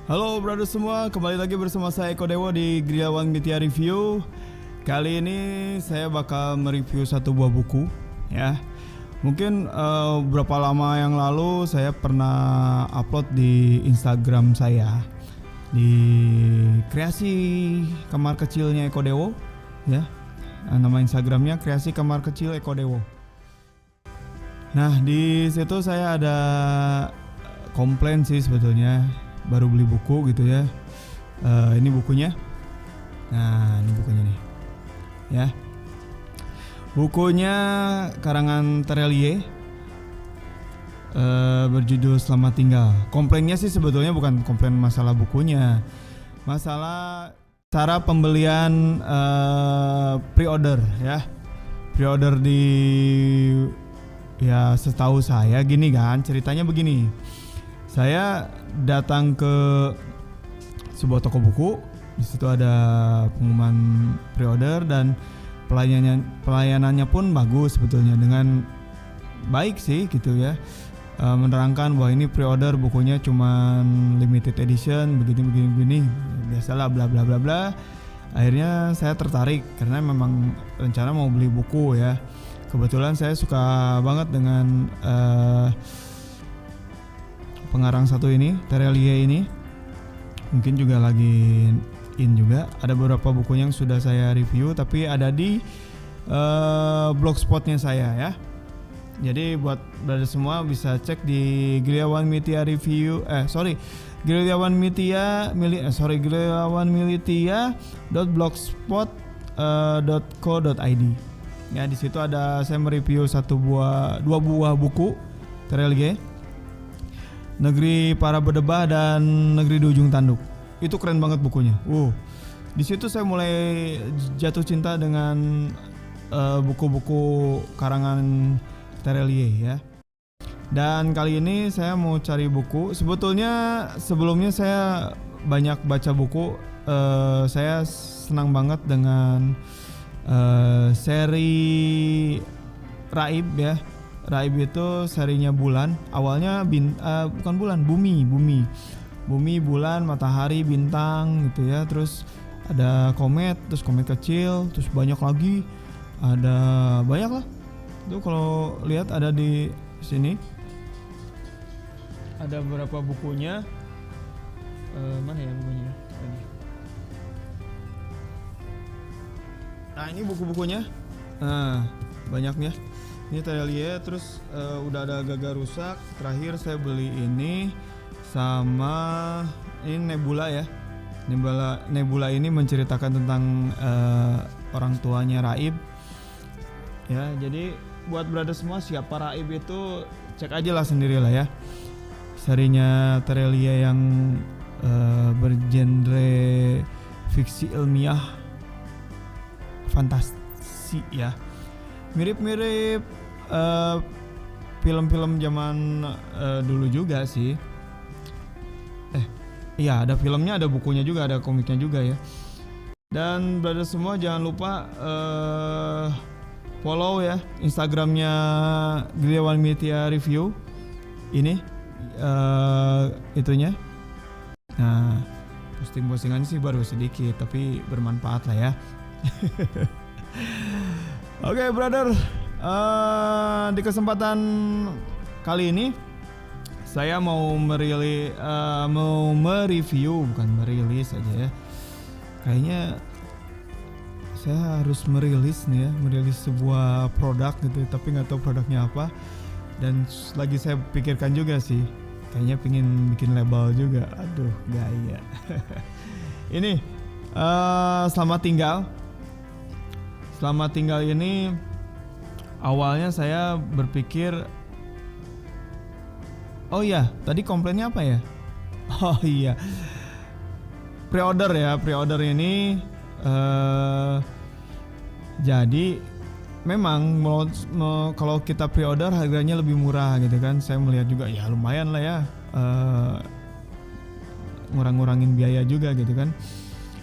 Halo brother semua, kembali lagi bersama saya Eko Dewo di Griawan Media Review. Kali ini saya bakal mereview satu buah buku ya. Mungkin berapa lama yang lalu saya pernah upload di Instagram saya di kreasi kamar kecilnya Eko Dewo ya. Nama Instagramnya kreasi kamar kecil Eko Dewo. Nah di situ saya ada komplain sih sebetulnya, baru beli buku gitu ya. Ini bukunya. Nah ini bukunya nih ya. Bukunya karangan Terelie, berjudul Selamat Tinggal. Komplainnya sih sebetulnya bukan komplain masalah bukunya, masalah cara pembelian pre-order ya. Pre-order di, ya setahu saya gini kan, ceritanya begini. Saya datang ke sebuah toko buku, di situ ada pengumuman pre-order dan pelayanannya pun bagus sebetulnya, dengan baik sih gitu ya. Menerangkan bahwa ini pre-order, bukunya cuman limited edition, begini, biasalah bla bla bla bla. Akhirnya saya tertarik karena memang rencana mau beli buku ya. Kebetulan saya suka banget dengan pengarang satu ini, Terelie ini. Mungkin juga lagi in juga. Ada beberapa bukunya yang sudah saya review, tapi ada di blogspotnya saya ya. Jadi buat brother semua bisa cek di Griawan Media Review. Griawanmilitia.blogspot.co.id. Ya di situ ada saya mereview dua buah buku Terelie, Negeri Para Berdebah dan Negeri di Ujung Tanduk. Itu keren banget bukunya. Di situ saya mulai jatuh cinta dengan buku-buku karangan Terelie ya. Dan kali ini saya mau cari buku. Sebetulnya sebelumnya saya banyak baca buku. Saya senang banget dengan seri Raib ya. Raib itu serinya bulan, awalnya bukan bulan, bumi, bulan, matahari, bintang gitu ya. Terus ada komet, terus komet kecil, terus banyak lagi, ada banyak lah. Itu kalau lihat ada di sini, ada beberapa bukunya. Mana ya bukunya? Nah ini buku-bukunya, banyaknya. Ini Terelie, terus udah ada Gagal Rusak. Terakhir saya beli ini sama ini Nebula ya. Nebula ini menceritakan tentang orang tuanya Raib. Ya, jadi buat brother semua, siapa Raib itu cek aja lah sendiri lah ya. Serinya Terelie yang bergenre fiksi ilmiah, fantasi ya. Mirip-mirip film-film zaman dulu juga sih. Iya ada filmnya, ada bukunya juga, ada komiknya juga ya. Dan brother semua jangan lupa follow ya Instagramnya Griawan Media Review ini, itunya. Nah postingannya sih baru sedikit tapi bermanfaat lah ya. Oke brother, di kesempatan kali ini saya mau mereview, bukan merilis aja ya. Kayaknya saya harus merilis nih ya, merilis sebuah produk gitu, tapi nggak tahu produknya apa. Dan lagi saya pikirkan juga sih, kayaknya pingin bikin label juga. Aduh gaya. Ini Selamat Tinggal. Selamat Tinggal ini awalnya saya berpikir, oh iya tadi komplainnya apa ya? Oh iya, pre-order ini jadi memang kalau kita pre-order harganya lebih murah gitu kan. Saya melihat juga ya lumayan lah ya, ngurangin biaya juga gitu kan.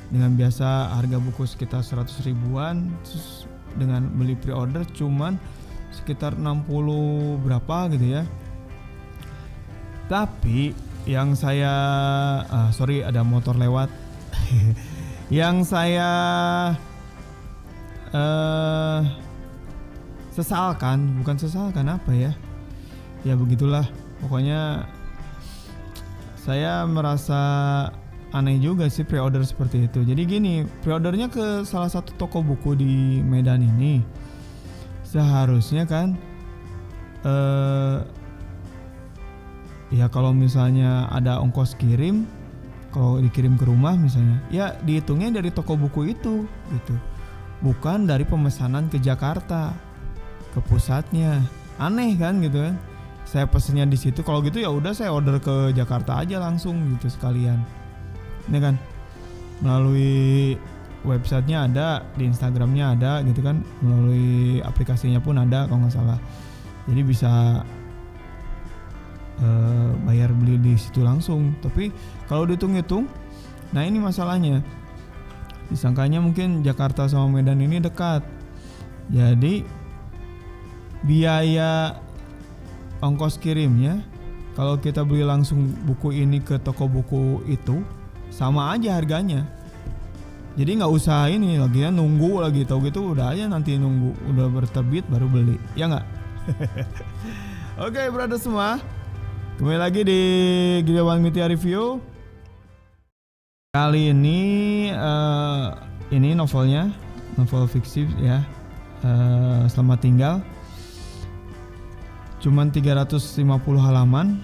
Dengan biasa harga buku sekitar 100 ribuan, terus dengan beli pre-order cuman sekitar 60 berapa gitu ya. Tapi yang saya sorry ada motor lewat. Yang saya sesalkan apa ya? Ya begitulah. Pokoknya saya merasa aneh juga sih pre-order seperti itu. Jadi gini, pre-ordernya ke salah satu toko buku di Medan ini. Seharusnya kan ya kalau misalnya ada ongkos kirim, kalau dikirim ke rumah misalnya, ya dihitungnya dari toko buku itu gitu. Bukan dari pemesanan ke Jakarta, ke pusatnya. Aneh kan gitu kan. Saya pesennya di situ, kalau gitu ya udah saya order ke Jakarta aja langsung gitu sekalian. Ini kan melalui websitenya ada, di Instagramnya ada gitu kan, melalui aplikasinya pun ada kalau nggak salah. Jadi bisa bayar beli di situ langsung. Tapi kalau dihitung-hitung, nah ini masalahnya. Disangkanya mungkin Jakarta sama Medan ini dekat. Jadi biaya ongkos kirimnya kalau kita beli langsung buku ini ke toko buku itu sama aja harganya. Jadi nggak usah ini lagi ya nunggu lagi, tahu gitu udah aja nanti nunggu udah berterbit baru beli, ya nggak? Oke, brother semua, kembali lagi di Giliwan Media Review. Kali ini novelnya, novel fiksi ya, Selamat Tinggal. Cuman 350 halaman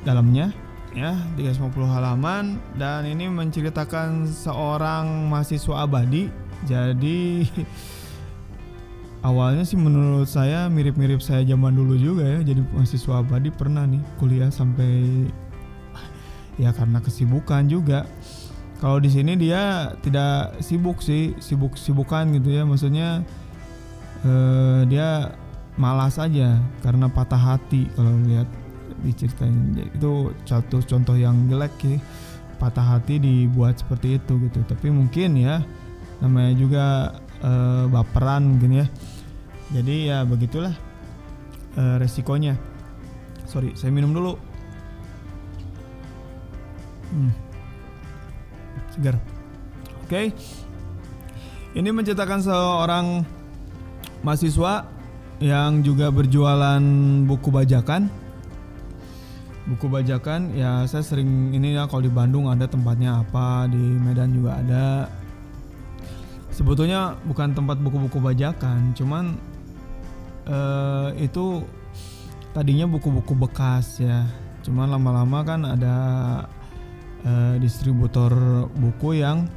dalamnya ya, 350 halaman, dan ini menceritakan seorang mahasiswa abadi. Jadi awalnya sih menurut saya mirip-mirip saya zaman dulu juga ya, jadi mahasiswa abadi pernah nih kuliah sampai ya karena kesibukan juga. Kalau di sini dia tidak sibuk sih, sibuk-sibukan gitu ya, maksudnya dia malas aja karena patah hati. Kalau lihat diceritain itu contoh yang jelek sih, patah hati dibuat seperti itu gitu. Tapi mungkin ya namanya juga baperan mungkin ya, jadi ya begitulah resikonya. Sorry, saya minum dulu. Segar. Oke. Ini menceritakan seorang mahasiswa yang juga berjualan buku bajakan. Buku bajakan ya, saya sering ini ya, kalau di Bandung ada tempatnya apa, di Medan juga ada. Sebetulnya bukan tempat buku-buku bajakan, cuman itu tadinya buku-buku bekas ya. Cuman lama-lama kan ada distributor buku yang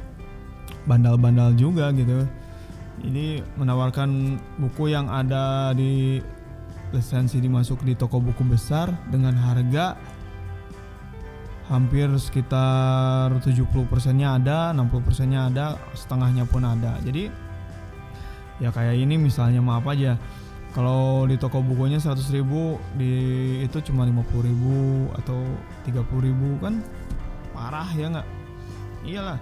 bandal-bandal juga gitu. Ini menawarkan buku yang ada di lisensi dimasuk di toko buku besar dengan harga hampir sekitar 70%-nya ada, 60%-nya ada, setengahnya pun ada. Jadi ya kayak ini misalnya, maaf aja, kalau di toko bukunya 100.000, di itu cuma 50.000 atau 30.000, kan parah ya nggak? Iyalah.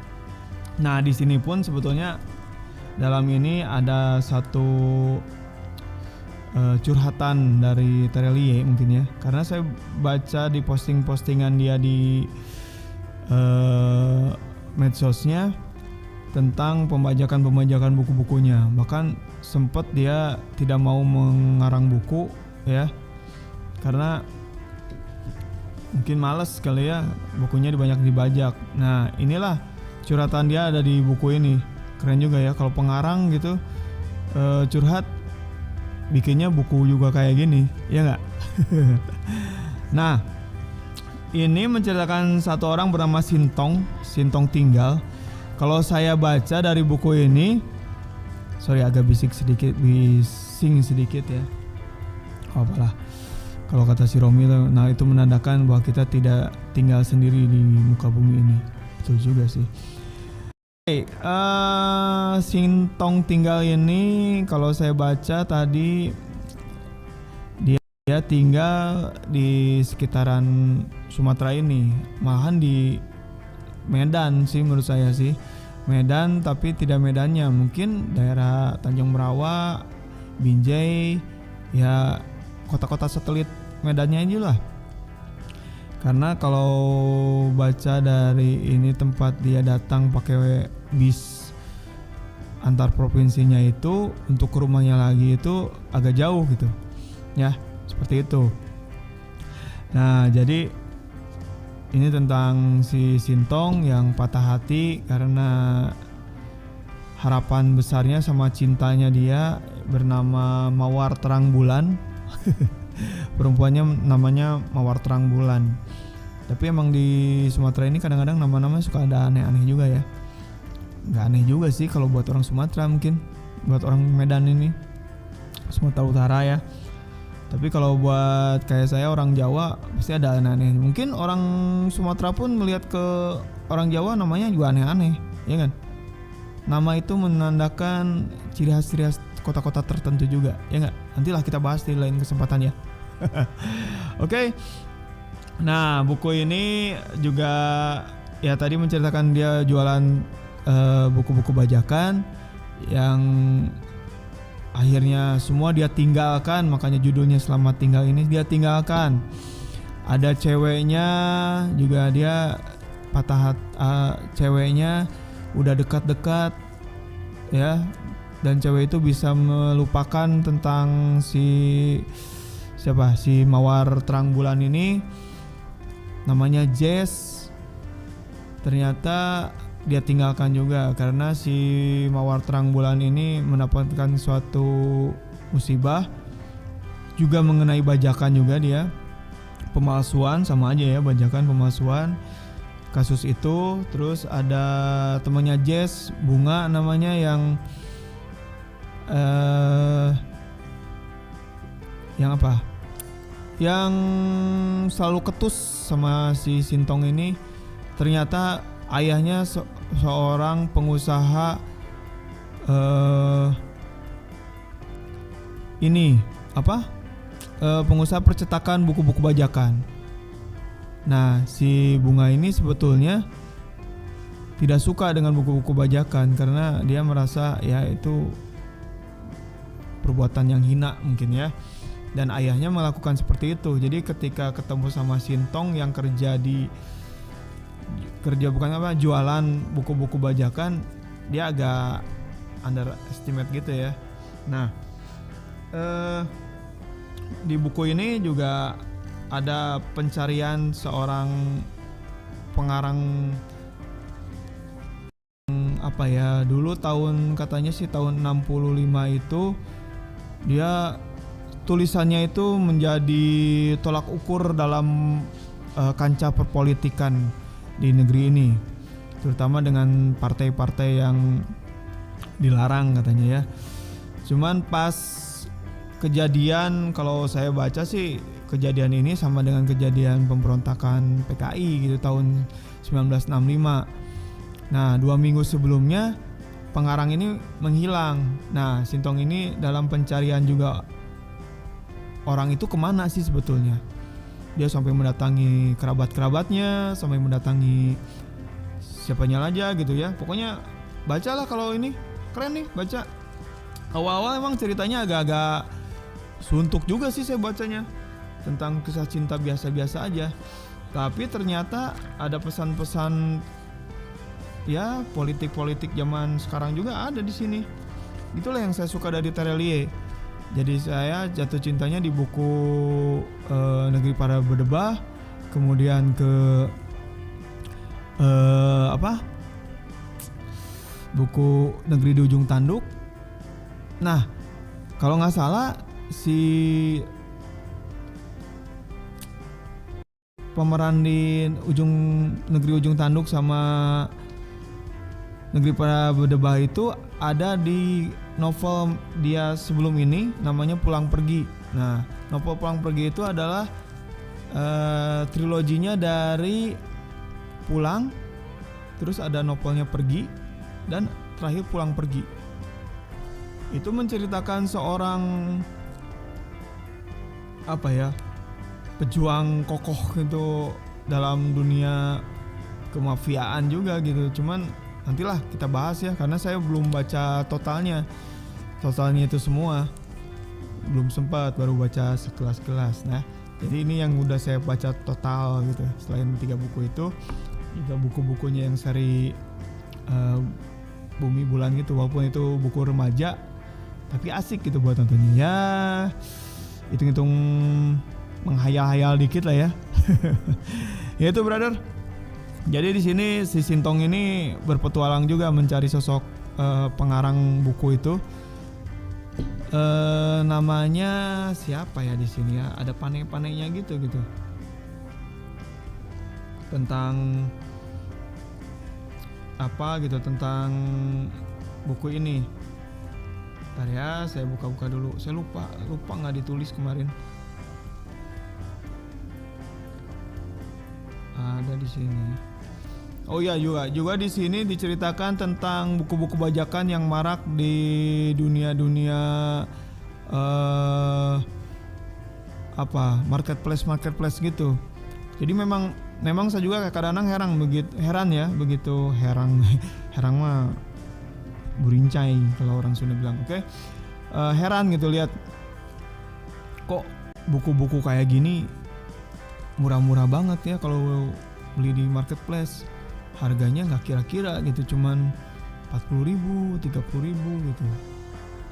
Nah di sini pun sebetulnya dalam ini ada satu curhatan dari Terelie mungkin ya, karena saya baca di postingan dia di medsosnya tentang pembajakan buku-bukunya. Bahkan sempat dia tidak mau mengarang buku ya, karena mungkin malas kali ya bukunya banyak dibajak. Nah inilah curhatan dia ada di buku ini. Keren juga ya kalau pengarang gitu curhat, bikinnya buku juga kayak gini, ya nggak? Nah, ini menceritakan satu orang bernama Sintong Tinggal. Kalau saya baca dari buku ini, sorry agak bising sedikit ya. Oh, apalah. Kalau kata si Romi, nah itu menandakan bahwa kita tidak tinggal sendiri di muka bumi ini. Betul juga sih. Sintong Tinggal ini kalau saya baca tadi dia tinggal di sekitaran Sumatera ini, malahan di Medan sih menurut saya sih, Medan tapi tidak Medannya, mungkin daerah Tanjung Merawa, Binjai, ya kota-kota satelit Medannya aja lah. Karena kalau baca dari ini tempat dia datang pakai bis antar provinsinya itu untuk ke rumahnya lagi itu agak jauh gitu. Ya, seperti itu. Nah, jadi ini tentang si Sintong yang patah hati karena harapan besarnya sama cintanya dia bernama Mawar Terang Bulan. Perempuannya namanya Mawar Terang Bulan. Tapi emang di Sumatera ini kadang-kadang nama-nama suka ada aneh-aneh juga ya. Gak aneh juga sih kalau buat orang Sumatera, mungkin buat orang Medan ini, Sumatera Utara ya. Tapi kalau buat kayak saya orang Jawa pasti ada aneh-aneh. Mungkin orang Sumatera pun melihat ke orang Jawa namanya juga aneh-aneh, ya kan? Nama itu menandakan ciri khas kota-kota tertentu juga, ya nggak? Nantilah kita bahas di lain kesempatan ya. Oke. Nah, buku ini juga ya tadi menceritakan dia jualan buku-buku bajakan yang akhirnya semua dia tinggalkan, makanya judulnya Selamat Tinggal ini dia tinggalkan. Ada ceweknya juga dia patah hati, ceweknya udah dekat-dekat ya, dan cewek itu bisa melupakan tentang si Mawar Terang Bulan ini, namanya Jess. Ternyata dia tinggalkan juga karena si Mawar Terang Bulan ini mendapatkan suatu musibah juga mengenai bajakan juga, dia pemalsuan, sama aja ya, bajakan pemalsuan kasus itu. Terus ada temannya Jess, Bunga namanya, yang selalu ketus sama si Sintong ini. Ternyata ayahnya seorang pengusaha pengusaha percetakan buku-buku bajakan. Nah, si Bunga ini sebetulnya tidak suka dengan buku-buku bajakan karena dia merasa ya itu perbuatan yang hina mungkin ya. Dan ayahnya melakukan seperti itu. Jadi ketika ketemu sama Sintong yang jualan buku-buku bajakan, dia agak underestimate gitu ya. Nah, di buku ini juga ada pencarian seorang pengarang dulu katanya sih tahun 65 itu dia tulisannya itu menjadi tolak ukur dalam kancah perpolitikan di negeri ini, terutama dengan partai-partai yang dilarang katanya ya. Cuman pas kejadian, kalau saya baca sih kejadian ini sama dengan kejadian pemberontakan PKI gitu tahun 1965. Nah, 2 minggu sebelumnya pengarang ini menghilang. Nah, Sintong ini dalam pencarian juga, orang itu kemana sih sebetulnya. Dia sampai mendatangi kerabat-kerabatnya, sampai mendatangi siapanya aja gitu ya. Pokoknya bacalah, kalau ini keren nih baca. Awal-awal emang ceritanya agak-agak suntuk juga sih saya bacanya, tentang kisah cinta biasa-biasa aja. Tapi ternyata ada pesan-pesan ya politik-politik zaman sekarang juga ada di sini. Itulah yang saya suka dari Terelie. Jadi saya jatuh cintanya di buku Negeri Para Berdebah, kemudian ke buku Negeri di Ujung Tanduk. Nah, kalau nggak salah si pemeran di Negeri Ujung Tanduk sama Negeri Para Berdebah itu ada di novel dia sebelum ini, namanya Pulang Pergi. Nah, novel Pulang Pergi itu adalah triloginya dari Pulang, terus ada novelnya Pergi, dan terakhir Pulang Pergi. Itu menceritakan seorang pejuang kokoh gitu dalam dunia kemafiaan juga gitu. Cuman nantilah kita bahas ya, karena saya belum baca totalnya itu semua, belum sempat, baru baca sekelas-kelas. Nah, Jadi ini yang udah saya baca total gitu. Selain 3 buku itu, juga buku-bukunya yang seri Bumi Bulan gitu, walaupun itu buku remaja, tapi asik gitu buat nontonnya. Ya, hitung-hitung menghayal-hayal dikit lah ya. Ya itu brother. Jadi di sini si Sintong ini berpetualang juga mencari sosok pengarang buku itu. Namanya siapa ya di sini ya? Ada panai-panainya gitu. Tentang apa gitu, tentang buku ini. Bentar ya, saya buka-buka dulu. Saya lupa nggak ditulis kemarin. Ada di sini. Oh iya, juga di sini diceritakan tentang buku-buku bajakan yang marak di dunia marketplace gitu. Jadi memang saya juga kadang-kadang heran mah burincai kalau orang Sunda bilang. Oke. Heran gitu lihat kok buku-buku kayak gini murah-murah banget ya kalau beli di marketplace. Harganya nggak kira-kira gitu, cuman 40.000, 30.000 gitu.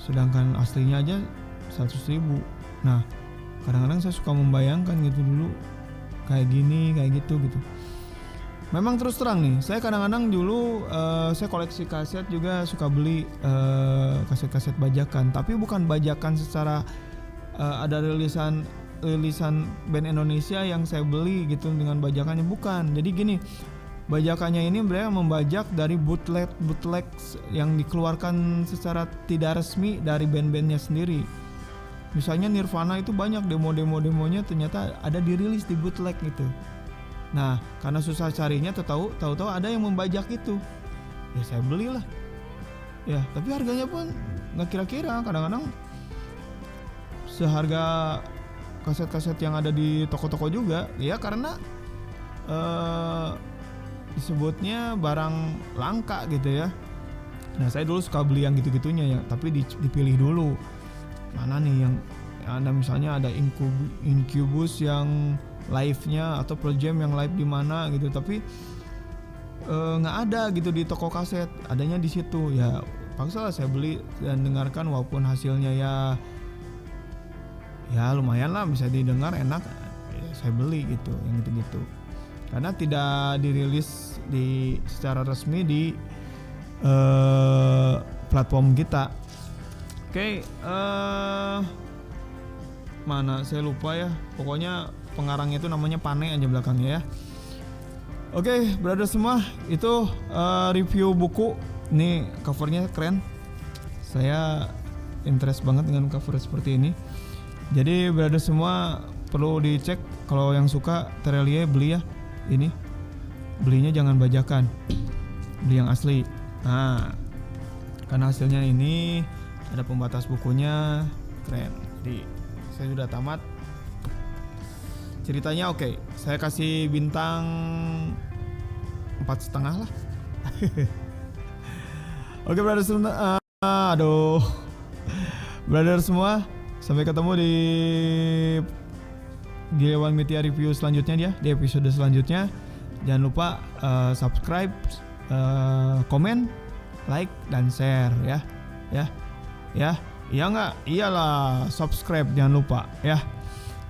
Sedangkan aslinya aja 100.000. Nah, kadang-kadang saya suka membayangkan gitu dulu kayak gini, kayak gitu. Memang terus terang nih, saya kadang-kadang dulu saya koleksi kaset juga, suka beli kaset-kaset bajakan, tapi bukan bajakan secara ada rilisan band Indonesia yang saya beli gitu dengan bajakannya, bukan. Jadi gini, bajakannya ini mereka membajak dari bootleg yang dikeluarkan secara tidak resmi dari band-bandnya sendiri. Misalnya Nirvana itu banyak demonya ternyata ada dirilis di bootleg gitu. Nah, karena susah carinya, tahu-tahu ada yang membajak itu. Ya saya belilah. Ya, tapi harganya pun nggak kira-kira, kadang-kadang seharga kaset-kaset yang ada di toko-toko juga. Ya karena disebutnya barang langka gitu ya. Nah saya dulu suka beli yang gitu-gitunya ya, tapi dipilih dulu mana nih yang ada, misalnya ada Incubus yang live-nya atau Pearl Jam yang live di mana gitu, tapi nggak ada gitu di toko kaset, adanya di situ. Ya paksa lah saya beli dan dengarkan, walaupun hasilnya ya lumayan lah, bisa didengar enak, ya saya beli gitu yang gitu-gitu. Karena tidak dirilis secara resmi di platform kita. Oke, mana saya lupa ya. Pokoknya pengarangnya itu namanya Pane aja belakangnya ya. Oke, brother semua, itu review buku. Ini covernya keren. Saya interest banget dengan cover seperti ini. Jadi brother semua perlu dicek, kalau yang suka Terelie beli ya. Ini belinya jangan bajakan, beli yang asli. Nah, karena hasilnya ini ada pembatas bukunya, keren. Jadi saya sudah tamat ceritanya. Oke, saya kasih bintang 4,5 lah. Oke brother semua, brother semua, sampai ketemu di Giliwan Media Review selanjutnya ya, di episode selanjutnya. Jangan lupa subscribe, komen, like, dan share ya. Iya nggak? Iyalah, subscribe jangan lupa ya.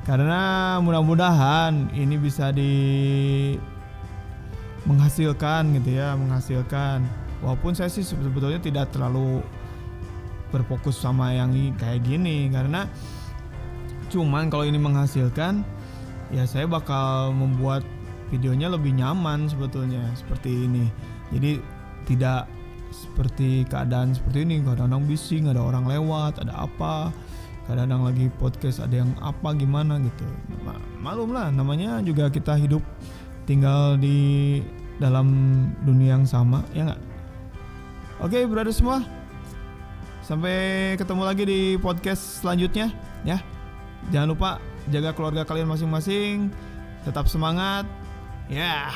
Karena mudah-mudahan ini bisa menghasilkan gitu ya, Walaupun saya sih sebetulnya tidak terlalu berfokus sama yang kayak gini, karena cuman kalau ini menghasilkan, ya saya bakal membuat videonya lebih nyaman sebetulnya seperti ini. Jadi tidak seperti keadaan seperti ini, kadang-kadang bising, ada orang lewat, ada apa, kadang-kadang lagi podcast ada yang apa gimana gitu. Malum lah, namanya juga kita hidup tinggal di dalam dunia yang sama, ya nggak? Oke, brother semua, sampai ketemu lagi di podcast selanjutnya ya. Jangan lupa jaga keluarga kalian masing-masing, tetap semangat ya.